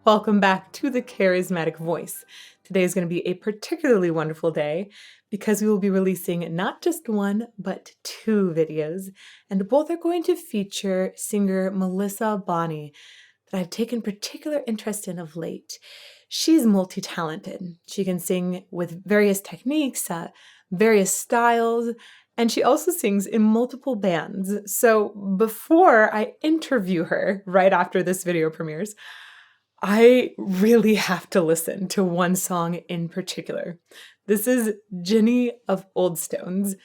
Welcome back to the Charismatic Voice. Today is going to be a particularly wonderful day because we will be releasing not just one, but two videos, and both are going to feature singer Melissa Bonny that I've taken particular interest in of late. She's multi-talented. She can sing with various techniques, various styles, and she also sings in multiple bands. So before I interview her right after this video premieres, I really have to listen to one song in particular. This is Ginny of Oldstones,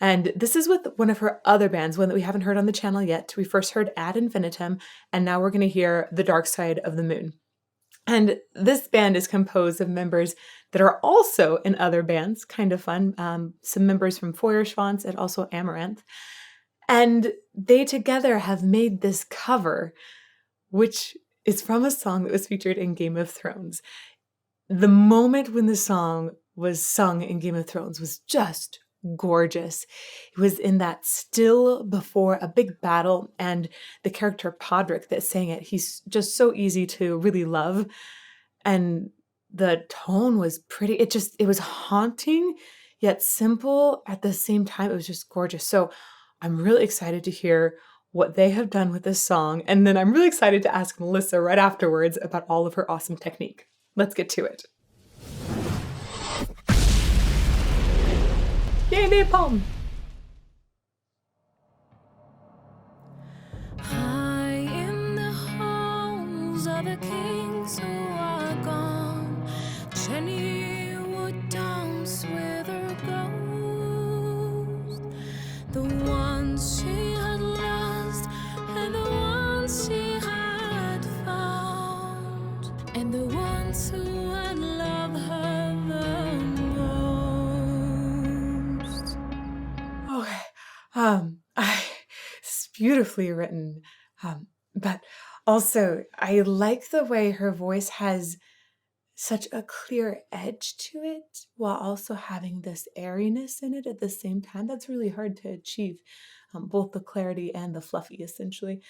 and this is with one of her other bands, one that we haven't heard on the channel yet. We first heard Ad Infinitum, and now we're going to hear The Dark Side of the Moon. And this band is composed of members that are also in other bands, kind of fun. Some members from Feuerschwanz and also Amaranth. And they together have made this cover, which is from a song that was featured in Game of Thrones. The moment when the song was sung in Game of Thrones was just gorgeous. It was in that still before a big battle, and the character Podrick that sang it, he's just so easy to really love. And the tone was pretty, it was haunting, yet simple at the same time. It was just gorgeous. So I'm really excited to hear what they have done with this song. And then I'm really excited to ask Melissa right afterwards about all of her awesome technique. Let's get to it. Yay, napalm! High in the halls of the kings who are gone, Jenny would dance with her ghost, the ones she had lost and the ones she had found, and the ones who had loved her the most. Okay, it's beautifully written, but also I like the way her voice has such a clear edge to it while also having this airiness in it at the same time. That's really hard to achieve, both the clarity and the fluffy, essentially.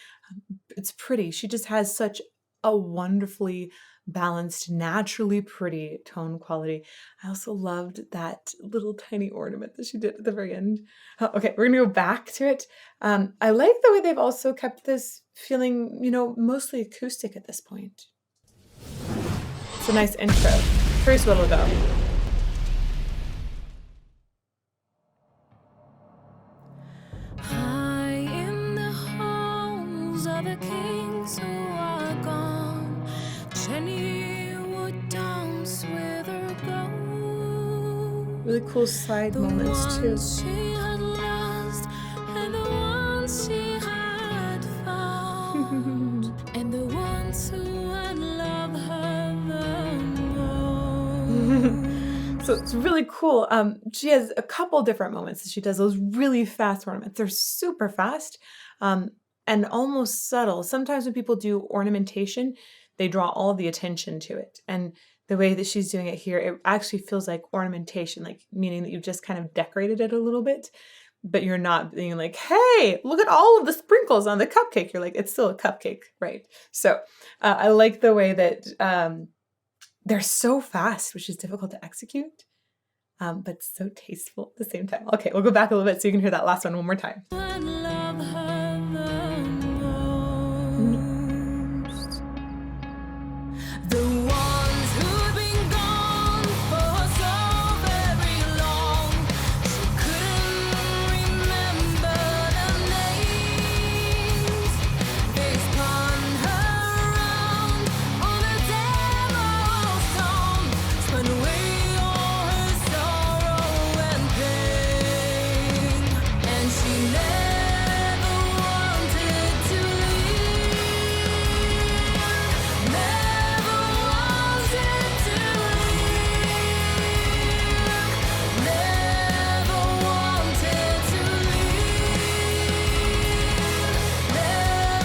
It's pretty. She just has such a wonderfully balanced, naturally pretty tone quality. I also loved that little tiny ornament that she did at the very end. Okay, we're gonna go back to it. I like the way they've also kept this feeling, mostly acoustic at this point. It's a nice intro. Curious what it'll go. High in the halls of the kings who are gone, Jenny would dance with her ghost. Really cool side The moments too. ones she had lost and the ones she had found, and the ones who had loved her the most. So it's really cool. She has a couple different moments that she does those really fast ornaments. They're super fast, and almost subtle. Sometimes when people do ornamentation, they draw all the attention to it. And the way that she's doing it here, it actually feels like ornamentation, like meaning that you've just kind of decorated it a little bit, but you're not being like, hey, look at all of the sprinkles on the cupcake. You're like, it's still a cupcake, right? So I like the way that they're so fast, which is difficult to execute, but so tasteful at the same time. Okay, we'll go back a little bit so you can hear that last one more time. I love her the most. The ones who've been gone for so very long, she couldn't remember the names. They spun her around on a devil's tongue, spun away all her sorrow and pain, and she never wanted to leave, never wanted to leave, never wanted to leave, never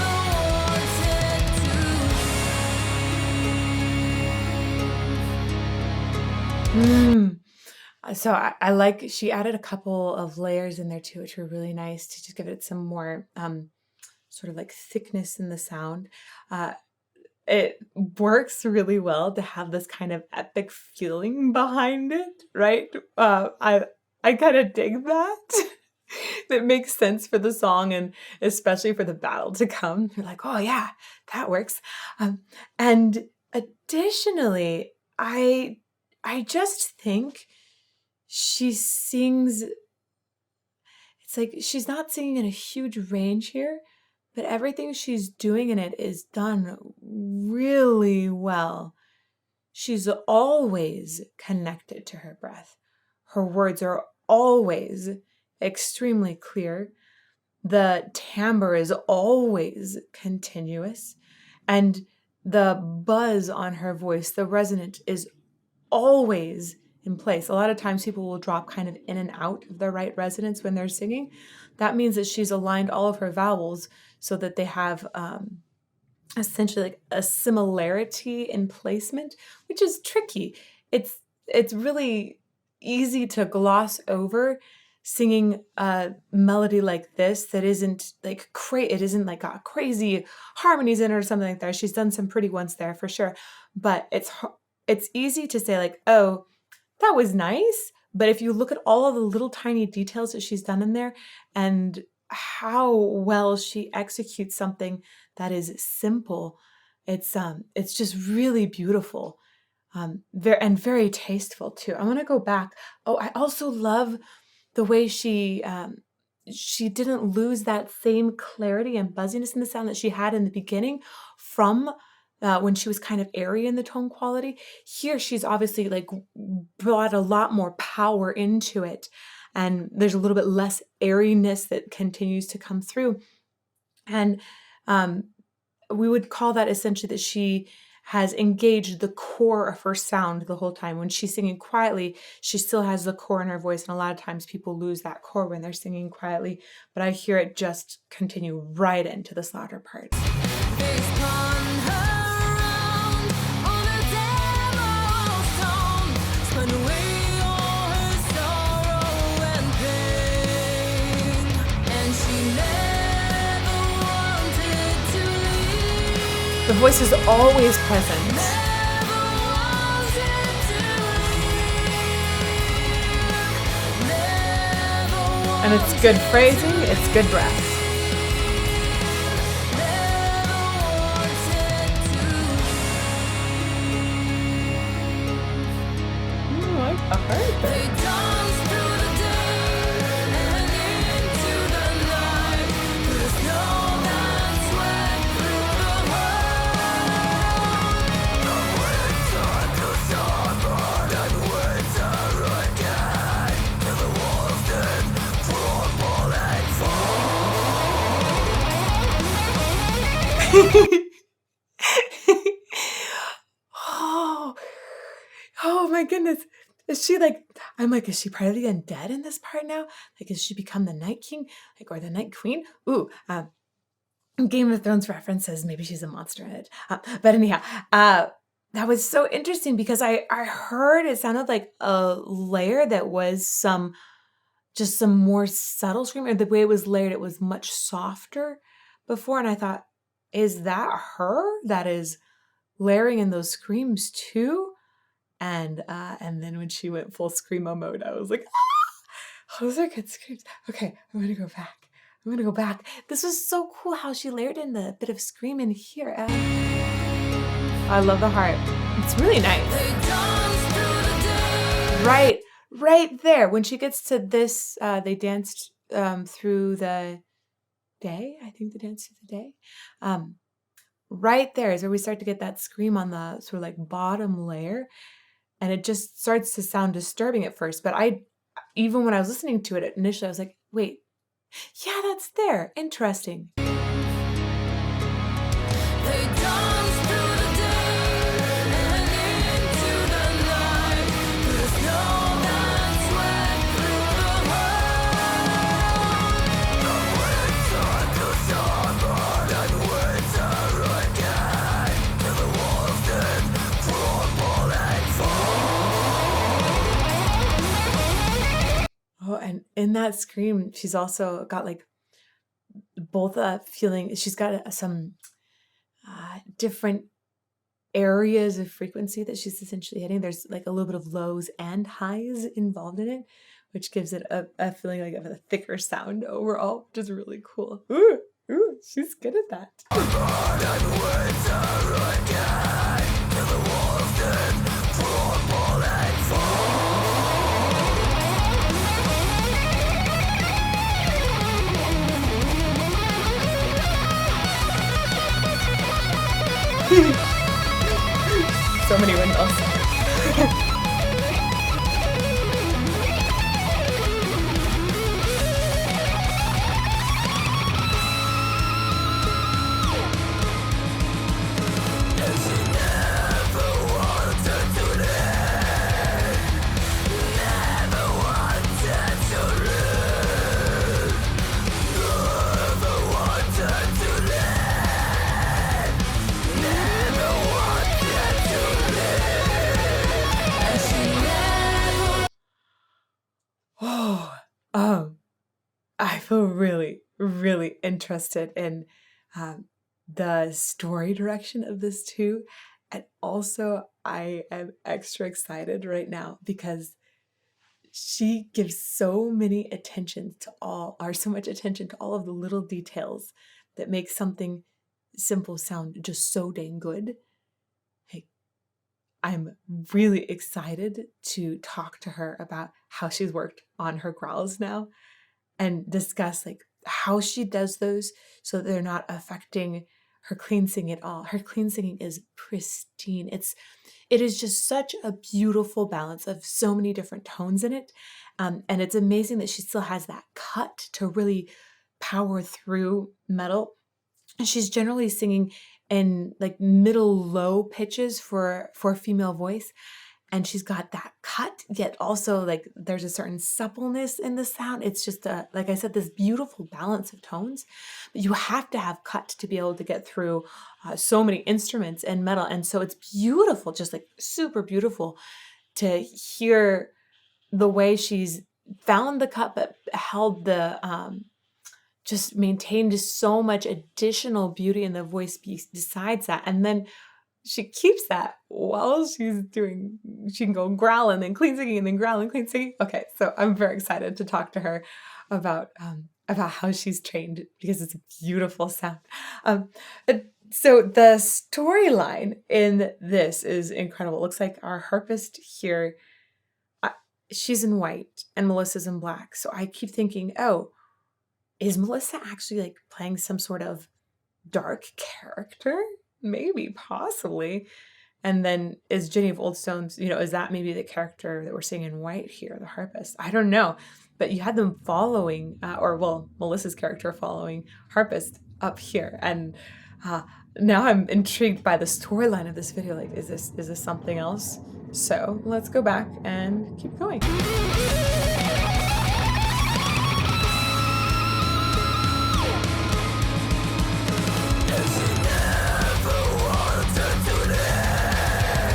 wanted to leave. So I like she added a couple of layers in there too, which were really nice to just give it some more sort of like thickness in the sound. it works really well to have this kind of epic feeling behind it, right? I kind of dig that. That makes sense for the song and especially for the battle to come. You're like, oh yeah, that works. And additionally, I just think she sings. It's like she's not singing in a huge range here, but everything she's doing in it is done really well. She's always connected to her breath. Her words are always extremely clear. The timbre is always continuous. And the buzz on her voice, the resonance, is always in place. A lot of times people will drop kind of in and out of the right resonance when they're singing. That means that she's aligned all of her vowels so that they have essentially like a similarity in placement, which is tricky. It's really easy to gloss over singing a melody like this that isn't like it isn't like got crazy harmonies in it or something like that. She's done some pretty ones there for sure, but it's easy to say like, oh, that was nice. But if you look at all of the little tiny details that she's done in there and how well she executes something that is simple, it's just really beautiful. Very tasteful too. I want to go back. Oh, I also love the way she didn't lose that same clarity and buzziness in the sound that she had in the beginning from when she was kind of airy in the tone quality. Here, she's obviously like brought a lot more power into it, and there's a little bit less airiness that continues to come through. And we would call that essentially that she has engaged the core of her sound the whole time. When she's singing quietly, she still has the core in her voice, and a lot of times people lose that core when they're singing quietly, but I hear it just continue right into the slaughter parts. They spun her round on a devil's stone, spun away all her sorrow and pain, and she never wanted to leave. The voice is always present. Never wanted to leave. Never And it's good phrasing, it's good breath. I like the heart They there. dance through the day and into the night, through the snow that swept through the world. The winter to summer and winter again, till the walls did crumble and Oh, oh my goodness. Is she like, I'm like, is she part of the undead in this part now? Like, has she become the Night King? Like, or the Night Queen? Ooh, Game of Thrones references, maybe she's a monster head. But anyhow, that was so interesting because I heard it sounded like a layer that was some more subtle scream, or the way it was layered, it was much softer before. And I thought, is that her that is layering in those screams too? And then when she went full screamo mode, I was like, ah, those are good screams. Okay, I'm gonna go back. This was so cool how she layered in the bit of scream in here. I love the heart. It's really nice. they dance through the day. Right there. When she gets to this, they danced through the day. I think they danced through the day. Right there is where we start to get that scream on the sort of like bottom layer. And it just starts to sound disturbing at first. But even when I was listening to it initially, I was like, wait, yeah, that's there. Interesting. They dance through the day and into the night, through the snow that swept through the world. The winter to summer and winter again, till the walls did crumble and fall. Oh, and in that scream, she's also got like both a feeling, she's got some different areas of frequency that she's essentially hitting. There's like a little bit of lows and highs involved in it, which gives it a feeling like of a thicker sound overall, which is really cool. Ooh, she's good at that. So many windmills. I feel really, really interested in the story direction of this too. And also, I am extra excited right now because she gives so much attention to all of the little details that make something simple sound just so dang good. Hey, I'm really excited to talk to her about how she's worked on her growls now and discuss like how she does those so that they're not affecting her clean singing at all. Her clean singing is pristine. It is just such a beautiful balance of so many different tones in it. And it's amazing that she still has that cut to really power through metal. And she's generally singing in like middle low pitches for a female voice. And she's got that cut, yet also like there's a certain suppleness in the sound. It's just like I said, this beautiful balance of tones. But you have to have cut to be able to get through so many instruments and metal. And so it's beautiful, just like super beautiful to hear the way she's found the cut, but held the, just maintained so much additional beauty in the voice besides that. And then she keeps that while she can go growl and then clean singing and then growl and clean singing. Okay, so I'm very excited to talk to her about how she's trained because it's a beautiful sound. So the storyline in this is incredible. It looks like our harpist here, she's in white and Melissa's in black. So I keep thinking, oh, is Melissa actually like playing some sort of dark character? Maybe, possibly. And then is Jenny of Oldstones, is that maybe the character that we're seeing in white here, the harpist? I don't know. But you had them following, Melissa's character following harpist up here. And now I'm intrigued by the storyline of this video. Like, is this something else? So let's go back and keep going.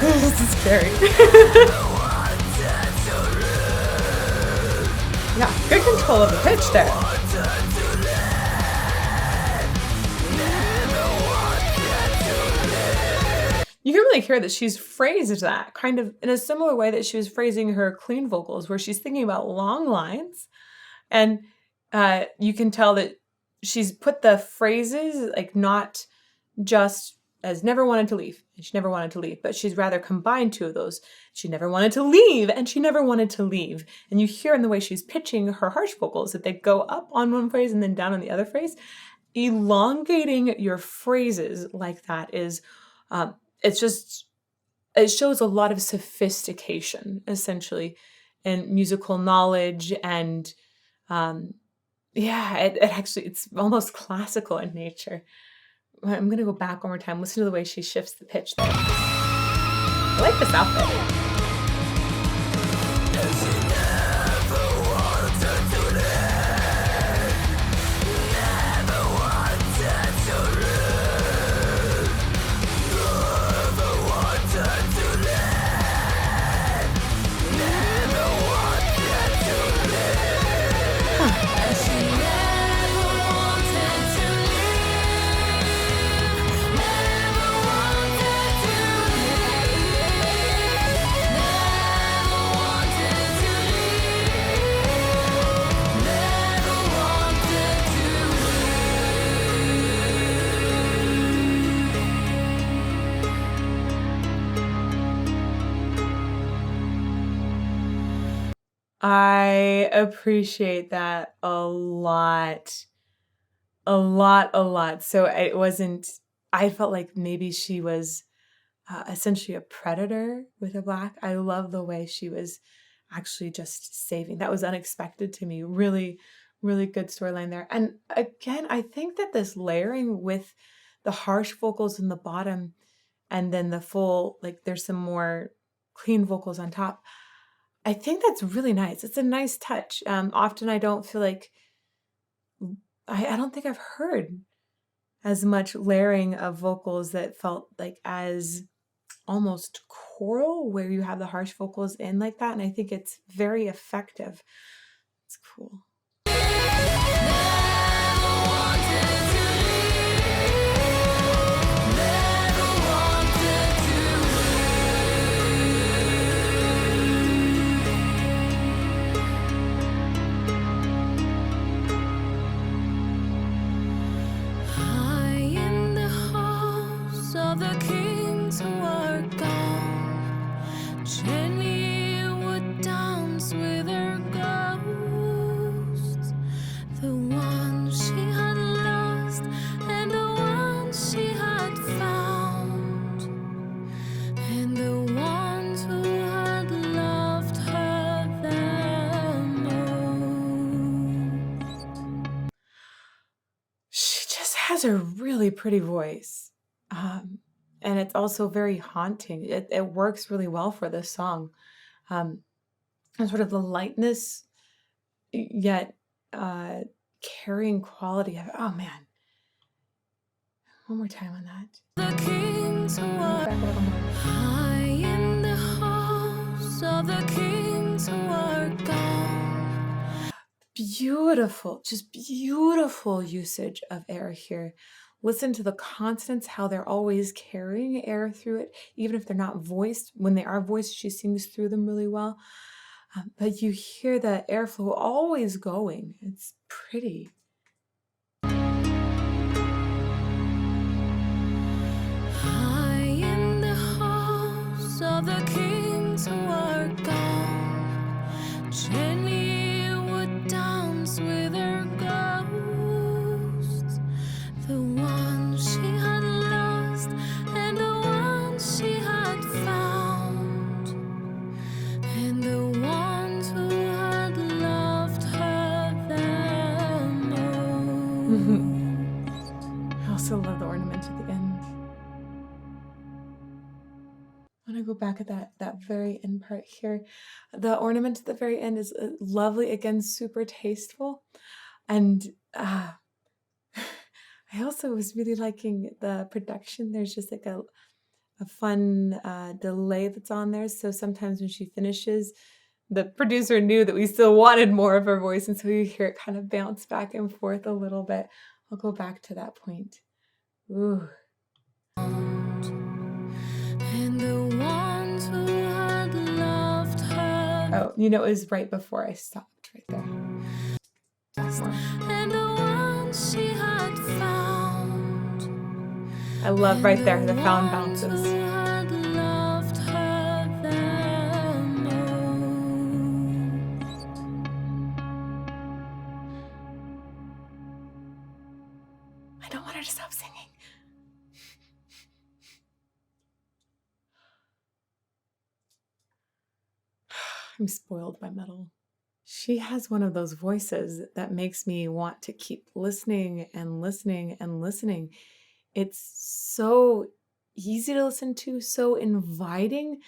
This is scary. Yeah, good control of the pitch there. You can really hear that she's phrased that kind of in a similar way that she was phrasing her clean vocals, where she's thinking about long lines. And you can tell that she's put the phrases like not just as never wanted to leave, and she never wanted to leave, but she's rather combined two of those. She never wanted to leave, and she never wanted to leave. And you hear in the way she's pitching her harsh vocals that they go up on one phrase and then down on the other phrase. Elongating your phrases like that is, it shows a lot of sophistication, essentially, in musical knowledge. And it's almost classical in nature. I'm going to go back one more time. Listen to the way she shifts the pitch there. I like this outfit. I appreciate that a lot. A lot, a lot. So it wasn't, I felt like maybe she was essentially a predator with a black. I love the way she was actually just saving. That was unexpected to me. Really, really good storyline there. And again, I think that this layering with the harsh vocals in the bottom and then the full, like there's some more clean vocals on top. I think that's really nice. It's a nice touch. Often I don't feel like, I don't think I've heard as much layering of vocals that felt like as almost choral, where you have the harsh vocals in like that. And I think it's very effective. It's cool. High in the halls of the kings who are gone, Jenny would dance with her ghosts, the one she had lost and the one she had found, and the ones who had loved her the most. She just has a really pretty voice. And it's also very haunting. It works really well for this song. And sort of the lightness, yet carrying quality of, oh man. One more time on that. The kings who are Back a little more. high in the halls of the kings who are gone. Beautiful, just beautiful usage of air here. Listen to the consonants, how they're always carrying air through it, even if they're not voiced. When they are voiced, she sings through them really well. But you hear the airflow always going. It's pretty. High in the halls of the kings who are gone, Jenny would dance with her ghosts, the one she had lost and the one she had found, and the ones who had loved her the most. I also love the ornament at the end. I want to go back at that very end part here. The ornament at the very end is lovely, again, super tasteful. And I also was really liking the production. There's just like a fun delay that's on there. So sometimes when she finishes, the producer knew that we still wanted more of her voice. And so you hear it kind of bounce back and forth a little bit. I'll go back to that point. Ooh. And the ones who had loved her. Oh, you know, it was right before I stopped right there. And the ones she had found. I love right there, the found Ones bounces. who had loved her the most. I don't want her to stop singing. I'm spoiled by metal. She has one of those voices that makes me want to keep listening and listening and listening. It's so easy to listen to, so inviting.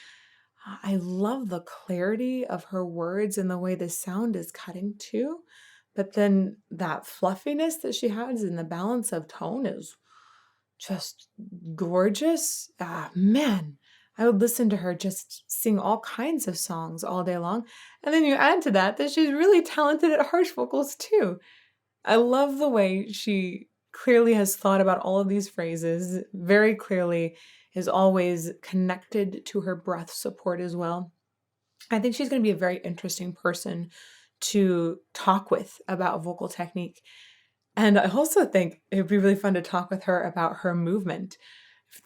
I love the clarity of her words and the way the sound is cutting too. But then that fluffiness that she has and the balance of tone is just gorgeous. Man, I would listen to her just sing all kinds of songs all day long. And then you add to that she's really talented at harsh vocals too. I love the way she clearly has thought about all of these phrases, very clearly is always connected to her breath support as well. I think she's going to be a very interesting person to talk with about vocal technique. And I also think it'd be really fun to talk with her about her movement.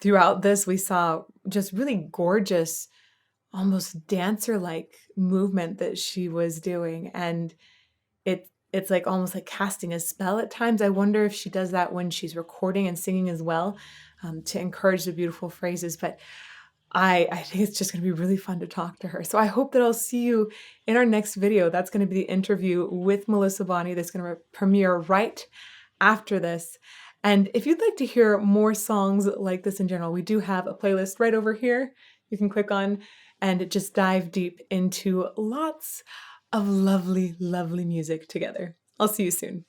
Throughout this, we saw just really gorgeous, almost dancer-like movement that she was doing. And it's like almost like casting a spell at times. I wonder if she does that when she's recording and singing as well, to encourage the beautiful phrases. But I think it's just going to be really fun to talk to her. So I hope that I'll see you in our next video. That's going to be the interview with Melissa Bonny that's going to premiere right after this. And if you'd like to hear more songs like this in general, we do have a playlist right over here you can click on and just dive deep into lots of lovely, lovely music together. I'll see you soon.